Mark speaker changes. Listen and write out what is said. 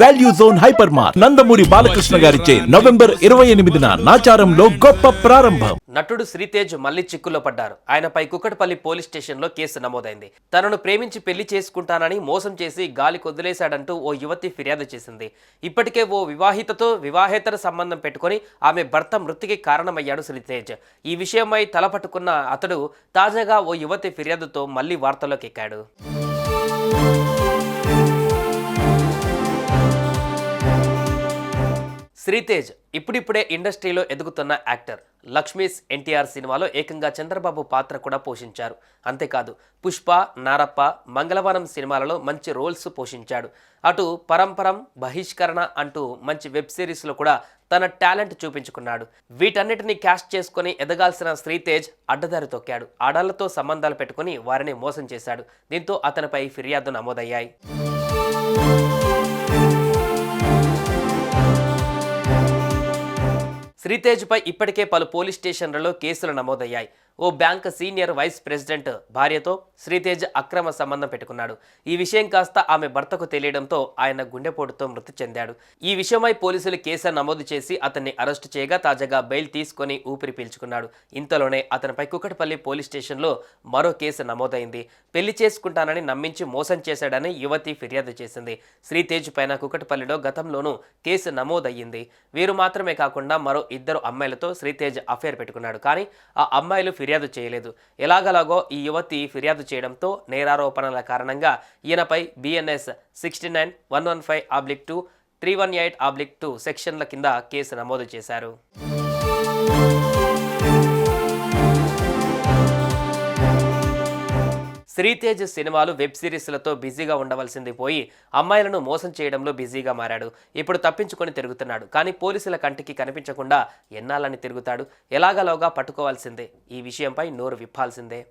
Speaker 1: Value zone hyper mart Nandamuri Balakrishna గారిచే November 28న నాచారంలో గొప్ప ప్రారంభం.
Speaker 2: నటుడు శ్రీతేజ్ మళ్లీ చిక్కుల్లో పడ్డారు. ఆయనపై కుకట్పల్లి పోలీస్ స్టేషన్లో కేసు నమోదైంది. తనను ప్రేమించి పెళ్లి చేసుకుంటానని మోసం చేసి గాలి కొద్దిలేశాడంటూ ఓ యువతి ఫిర్యాదు చేసింది. ఇప్పటికే ఓ వివాహితతో వివాహేతర సంబంధం పెట్టుకుని ఆమె భర్త మృతికి కారణమయ్యాడు శ్రీతేజ్. ఈ విషయమై తలపట్టుకున్న అతడు తాజాగా ఓ యువతి ఫిర్యాదుతో మళ్లీ వార్తల్లోకి ఎక్కాడు. శ్రీతేజ్ ఇప్పుడిప్పుడే ఇండస్ట్రీలో ఎదుగుతున్న యాక్టర్. లక్ష్మీస్ ఎన్టీఆర్ సినిమాలో ఏకంగా చంద్రబాబు పాత్ర కూడా పోషించారు. అంతేకాదు పుష్ప, నారప్ప, మంగళవారం సినిమాలలో మంచి రోల్స్ పోషించాడు. అటు పరంపరం, బహిష్కరణ అంటూ మంచి వెబ్ సిరీస్లో కూడా తన టాలెంట్ చూపించుకున్నాడు. వీటన్నిటిని క్యాష్ చేసుకుని ఎదగాల్సిన శ్రీతేజ్ అడ్డదారి తొక్కాడు. ఆడాళ్లతో సంబంధాలు పెట్టుకుని వారిని మోసం చేశాడు. దీంతో అతనిపై ఫిర్యాదు నమోదయ్యాయి. శ్రీతేజ్పై ఇప్పటికే పలు పోలీస్ స్టేషన్లలో కేసులు నమోదయ్యాయి. ఓ బ్యాంక్ సీనియర్ వైస్ ప్రెసిడెంట్ భార్యతో శ్రీతేజ్ అక్రమ సంబంధం పెట్టుకున్నాడు. ఈ విషయం కాస్త ఆమె భర్తకు తెలియడంతో ఆయన గుండెపోటుతో మృతి చెందాడు. ఈ విషయమై పోలీసులు కేసు నమోదు చేసి అతన్ని అరెస్టు చేయగా తాజాగా బెయిల్ తీసుకుని ఊపిరి పీల్చుకున్నాడు. ఇంతలోనే అతనిపై కుకట్పల్లి పోలీస్ స్టేషన్లో మరో కేసు నమోదైంది. పెళ్లి చేసుకుంటానని నమ్మించి మోసం చేశాడని యువతి ఫిర్యాదు చేసింది. శ్రీతేజ్ పైన కుకట్పల్లిలో గతంలోనూ కేసు నమోదయ్యింది. వీరు మాత్రమే కాకుండా మరో 2 అమ్మాయిలతో శ్రీతేజ్ అఫేర్ పెట్టుకున్నాడు. కానీ ఆ అమ్మాయిలు ఫిర్యాదు చేయలేదు. ఎలాగలాగో ఈ యువతి ఫిర్యాదు చేయడంతో నేరారోపణల కారణంగా ఈయనపై BNS 69-115/2, 318/2 సెక్షన్ల కింద కేసు నమోదు చేశారు. శ్రీతేజ్ సినిమాలు, వెబ్ సిరీస్లతో బిజీగా ఉండవలసింది పోయి అమ్మాయిలను మోసం చేయడంలో బిజీగా మారాడు. ఇప్పుడు తప్పించుకొని తిరుగుతున్నాడు. కానీ పోలీసుల కంటికి కనిపించకుండా ఎన్నాళ్ళని తిరుగుతాడు? ఎలాగలోగా పట్టుకోవాల్సిందే. ఈ విషయంపై నోరు విప్పాల్సిందే.